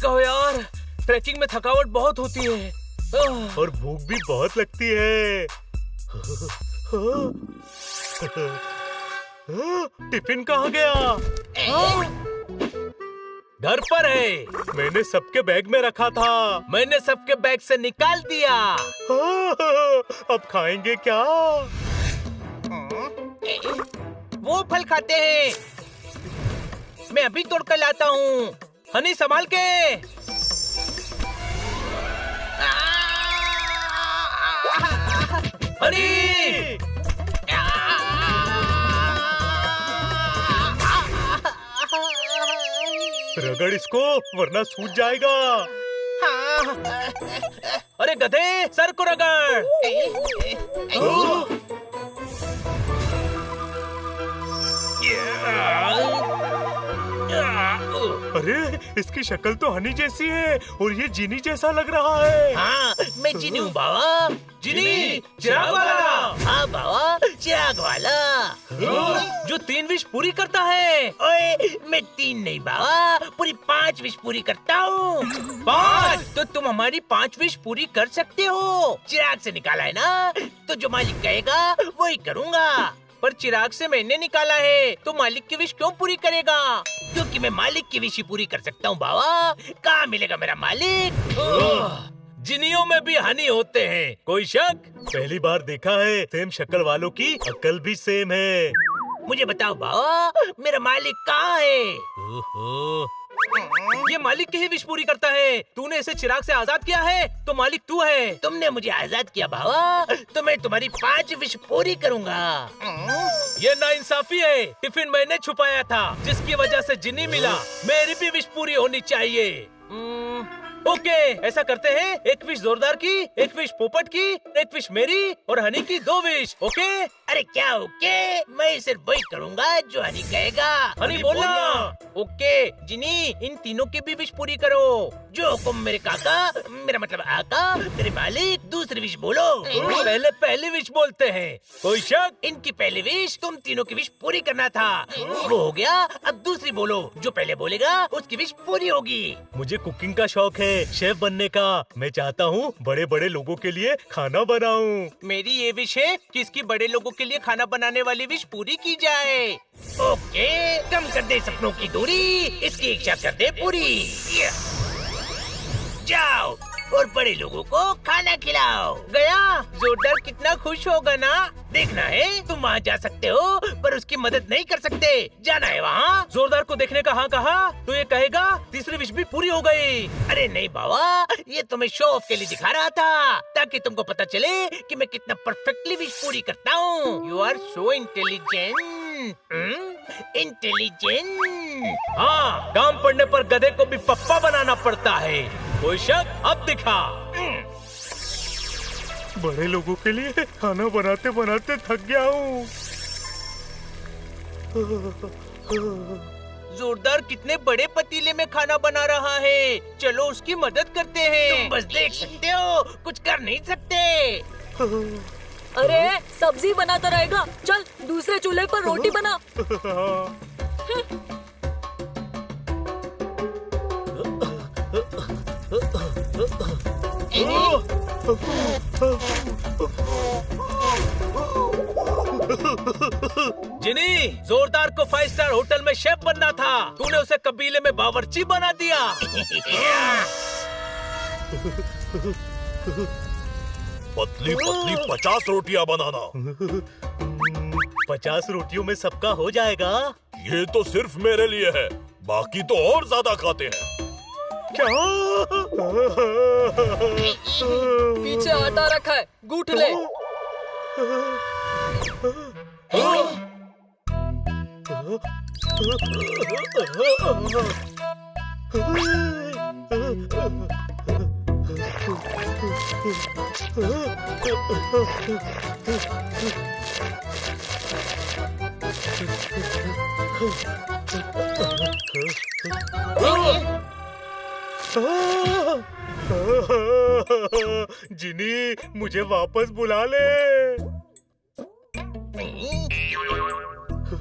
कहो यार, ट्रैकिंग में थकावट बहुत होती है और भूख भी बहुत लगती है। टिफिन कहाँ गया? घर पर है। मैंने सबके बैग में रखा था। मैंने सबके बैग से निकाल दिया। अब खाएंगे क्या? वो फल खाते हैं, मैं अभी तोड़ कर लाता हूँ। हनी संभाल के। हनी! रगड़ इसको वरना सूज जाएगा। अरे गधे, सर को रगड़। अरे इसकी शक्ल तो हनी जैसी है और ये जीनी जैसा लग रहा है। हाँ, मैं जीनी हूँ बाबा। जीनी, चिराग वाला। हाँ बाबा, चिराग वाला जो 3 विश पूरी करता है। ओए, मैं 3 नहीं बाबा, पूरी 5 विश पूरी करता हूँ। 5? तो तुम हमारी 5 विश पूरी कर सकते हो। चिराग से निकाला है ना, तो जो मालिक कहेगा वही करूँगा। पर चिराग से मैंने निकाला है, तो मालिक की विश क्यों पूरी करेगा? क्योंकि मैं मालिक की विश ही पूरी कर सकता हूँ बाबा। कहाँ मिलेगा मेरा मालिक? जिनियों में भी हनी होते हैं, कोई शक? पहली बार देखा है। सेम शक्ल वालों की अक्ल भी सेम है। मुझे बताओ बाबा, मेरा मालिक कहाँ है? ओहो। ये मालिक की ही विश पूरी करता है। तूने इसे चिराग से आजाद किया है, तो मालिक तू है। तुमने मुझे आजाद किया बाबा, तो मैं तुम्हारी 5 विश पूरी करूँगा। ये नाइंसाफी है। टिफिन मैंने छुपाया था, जिसकी वजह से जिन्नी मिला। मेरी भी विश पूरी होनी चाहिए। ओके, ऐसा करते हैं। 1 विश जोरदार की, 1 विश पोपट की, 1 विश मेरी और हनी की 2 विश। ओके? अरे क्या ओके? मैं सिर्फ वही करूँगा जो हनी कहेगा। हनी बोलना। ओके जिनी, इन तीनों की भी विश पूरी करो। जो हुक्म मेरे काका, मेरा मतलब आका, मेरे मालिक। दूसरी विश बोलो। पहले पहली विश बोलते हैं, कोई शक? इनकी पहली विश तुम तीनों की विश पूरी करना था, वो हो गया। अब दूसरी बोलो, जो पहले बोलेगा उसकी विश पूरी होगी। मुझे कुकिंग का शौक है, शेफ बनने का। मैं चाहता हूँ बड़े बड़े लोगों के लिए खाना बनाऊं। मेरी ये विश है कि इसकी बड़े लोगों के लिए खाना बनाने वाली विश पूरी की जाए। ओके, कम कर दे सपनों की दूरी, इसकी इच्छा कर दे पूरी। जाओ और बड़े लोगों को खाना खिलाओ। गया? जोरदार कितना खुश होगा ना। देखना है, तुम वहाँ जा सकते हो, पर उसकी मदद नहीं कर सकते। जाना है वहाँ। जोरदार को देखने का हाँ कहा तो ये कहेगा तीसरी विश भी पूरी हो गई। अरे नहीं बाबा, ये तुम्हें शो ऑफ के लिए दिखा रहा था, ताकि तुमको पता चले कि मैं कितना परफेक्टली विश पूरी करता हूँ। You are so intelligent. Intelligent. हाँ, काम पड़ने पर गधे को भी पप्पा बनाना पड़ता है। कोई शक? अब दिखा। बड़े लोगों के लिए खाना बनाते बनाते थक गया हूँ। जोरदार कितने बड़े पतीले में खाना बना रहा है। चलो उसकी मदद करते हैं। तुम बस देख सकते हो, कुछ कर नहीं सकते। अरे सब्जी बनाता रहेगा, चल दूसरे चूल्हे पर रोटी बना। जिनी, जोरदार को 5 स्टार होटल में शेफ बनना था, तूने उसे कबीले में बावर्ची बना दिया। पतली पतली 50 रोटियां बनाना। 50 रोटियों में सबका हो जाएगा। ये तो सिर्फ मेरे लिए है, बाकी तो और ज्यादा खाते हैं। क्या? पीछे आटा रखा है, गूंथ ले। जिनी, मुझे वापस बुला ले।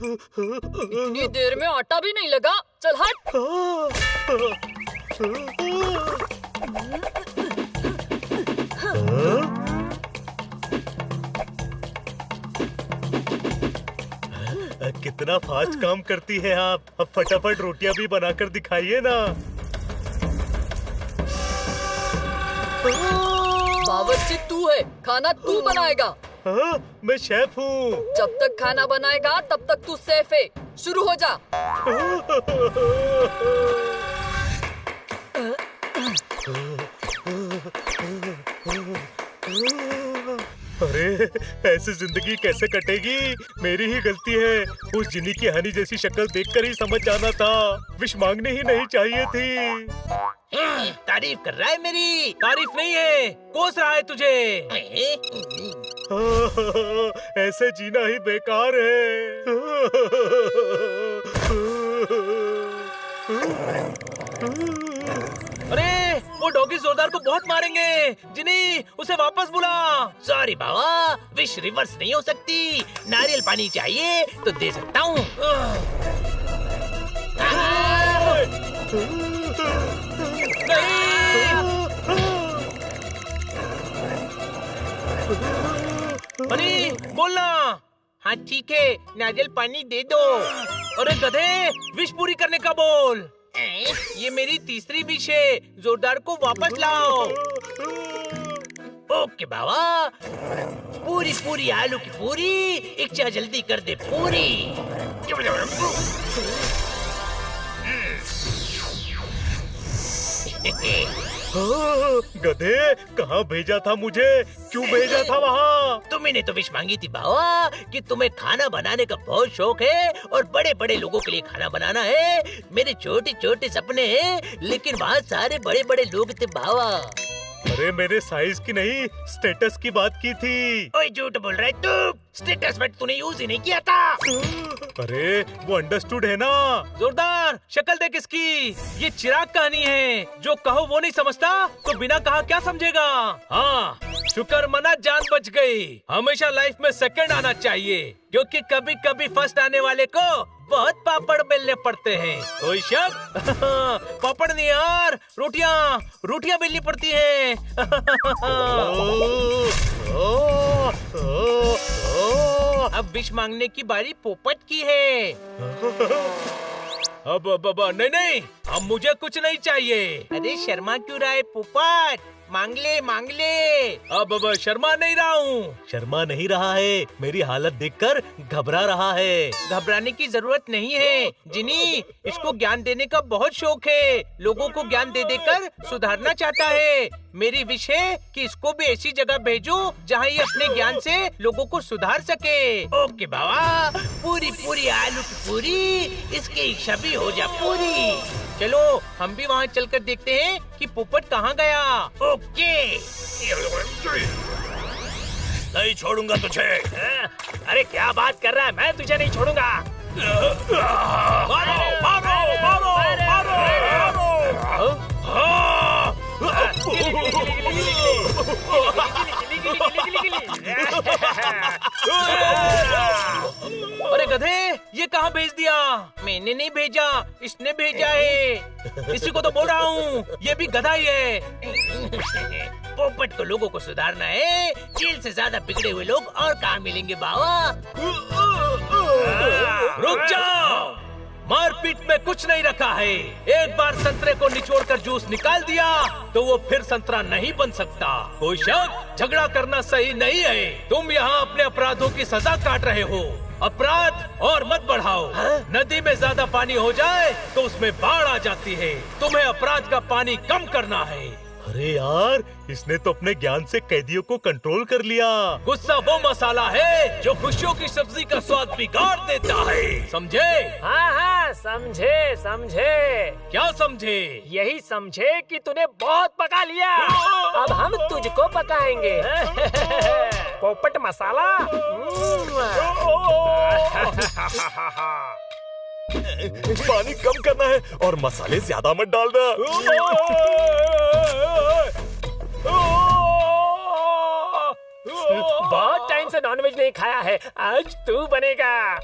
इतनी देर में आटा भी नहीं लगा, चल हट। कितना फास्ट काम करती है आप। अब फटाफट रोटियां भी बनाकर दिखाइए ना। बावर्ची तू है, खाना तू बनाएगा। हाँ, मैं शेफ हूँ। जब तक खाना बनाएगा तब तक तू सेफ है। शुरू हो जा। अरे ऐसे जिंदगी कैसे कटेगी? मेरी ही गलती है। उस जिनी की हनी जैसी शक्ल देखकर ही समझ जाना था। विश मांगनी ही नहीं चाहिए थी। तारीफ कर रहा है मेरी? तारीफ नहीं है, कोस रहा है तुझे। ऐसे जीना ही बेकार है। अरे वो डॉगी जोरदार को बहुत मारेंगे। जिनी उसे वापस बुला। सॉरी बाबा, विश रिवर्स नहीं हो सकती। नारियल पानी चाहिए तो दे सकता हूँ। हनी बोलना। हाँ ठीक है, नारियल पानी दे दो। अरे गधे, विश पूरी करने का बोल। ये मेरी तीसरी विश है, जोरदार को वापस लाओ। ओके बाबा, पूरी पूरी आलू की पूरी। इच्छा जल्दी कर दे पूरी। गधे, कहाँ भेजा था मुझे? क्यों भेजा था वहाँ? तुम्हें तो विश मांगी थी बाबा कि तुम्हें खाना बनाने का बहुत शौक है और बड़े बड़े लोगों के लिए खाना बनाना है। मेरे छोटे छोटे सपने हैं, लेकिन वहाँ सारे बड़े बड़े लोग थे बाबा। अरे मेरे साइज की नहीं, स्टेटस की बात की थी। ओए झूठ बोल रहा है तू। स्टेटस में तूने यूज ही नहीं किया था। अरे वो अंडरस्टूड है ना। जोरदार, शक्ल देख इसकी। ये चिराग कहानी है। जो कहो वो नहीं समझता तो बिना कहा क्या समझेगा। हाँ, शुक्र मना, जान बच गई। हमेशा लाइफ में सेकंड आना चाहिए, क्योंकि कभी कभी फर्स्ट आने वाले को बहुत पापड़ बेलने पड़ते हैं। कोई शक? पापड़ नहीं यार, रोटियां बेलनी पड़ती हैं। अब विश मांगने की बारी पोपट की है। अब नहीं, अब मुझे कुछ नहीं चाहिए। अरे शर्मा क्यों रहा है पोपट? मांग ले। अब शर्मा नहीं रहा हूँ। शर्मा नहीं रहा है, मेरी हालत देखकर घबरा रहा है। घबराने की जरूरत नहीं है जिनी, इसको ज्ञान देने का बहुत शौक है। लोगों को ज्ञान दे देकर सुधारना चाहता है। मेरी विश है कि इसको भी ऐसी जगह भेजो जहाँ ये अपने ज्ञान से लोगों को सुधार सके। ओके बाबा, पूरी पूरी आलू की पूरी। इसकी इच्छा भी हो जा पूरी। चलो हम भी वहाँ चलकर देखते हैं कि पोपट कहाँ गया। ओके। नहीं छोड़ूंगा तुझे। अरे क्या बात कर रहा है? मैं तुझे नहीं छोड़ूंगा। मारो। अरे गधे, ये कहाँ भेज दिया? मैंने नहीं भेजा, इसने भेजा है। इसी को तो बोल रहा हूँ, ये भी गधा ही है। पोपट को लोगों को सुधारना है। चील से ज्यादा बिगड़े हुए लोग और कहाँ मिलेंगे बाबा? रुक जाओ, मारपीट में कुछ नहीं रखा है। एक बार संतरे को निचोड़कर जूस निकाल दिया तो वो फिर संतरा नहीं बन सकता। कोई शक? झगड़ा करना सही नहीं है। तुम यहाँ अपने अपराधों की सजा काट रहे हो। अपराध और मत बढ़ाओ। नदी में ज्यादा पानी हो जाए तो उसमें बाढ़ आ जाती है। तुम्हें अपराध का पानी कम करना है। अरे यार, इसने तो अपने ज्ञान से कैदियों को कंट्रोल कर लिया। गुस्सा वो मसाला है जो खुशियों की सब्जी का स्वाद बिगाड़ देता है। समझे? हाँ, समझे। क्या समझे? यही समझे कि तूने बहुत पका लिया। अब हम तुझको पकाएंगे। पोपट मसाला। पानी कम करना है और मसाले ज्यादा मत डालना। बहुत टाइम से नॉनवेज नहीं खाया है, आज तू बनेगा।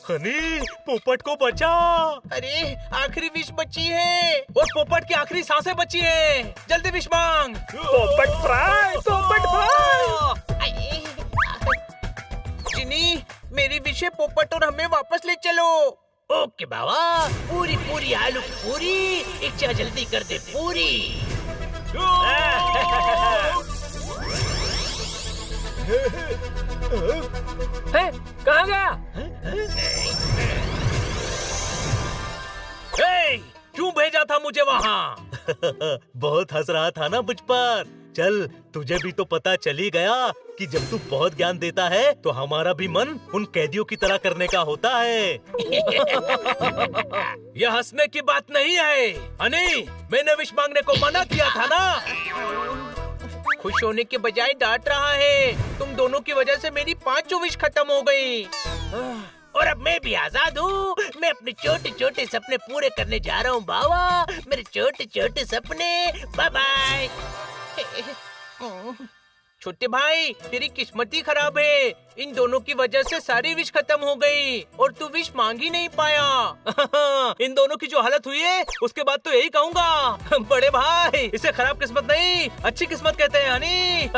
हनी, पोपट को बचा। अरे आखिरी विश बची है और पोपट की आखिरी सांसें बची है। जल्दी विश मांग। पोपट फ्राई, पोपट फ्राई। जिनी, मेरी विश है पोपट और हमें वापस ले चलो। ओके बाबा, पूरी पूरी आलू पूरी, इच्छा जल्दी कर दे पूरी। है, कहाँ गया? हे, क्यों भेजा था मुझे वहाँ? बहुत हंस रहा था ना मुझ पर। चल, तुझे भी तो पता चल ही गया कि जब तू बहुत ज्ञान देता है तो हमारा भी मन उन कैदियों की तरह करने का होता है। यह हंसने की बात नहीं है। हनी, मैंने विश मांगने को मना किया था ना। खुश होने के बजाय डांट रहा है। तुम दोनों की वजह से मेरी 5 विश खत्म हो गई। और अब मैं भी आजाद हूँ। मैं अपने छोटे छोटे सपने पूरे करने जा रहा हूँ बाबा। मेरे छोटे छोटे सपने। Bye bye. छोटे भाई, तेरी किस्मत ही खराब है। इन दोनों की वजह से सारी विश खत्म हो गई और तू विश मांग ही नहीं पाया। इन दोनों की जो हालत हुई है उसके बाद तो यही कहूँगा, बड़े भाई, इसे खराब किस्मत नहीं अच्छी किस्मत कहते हैं हनी।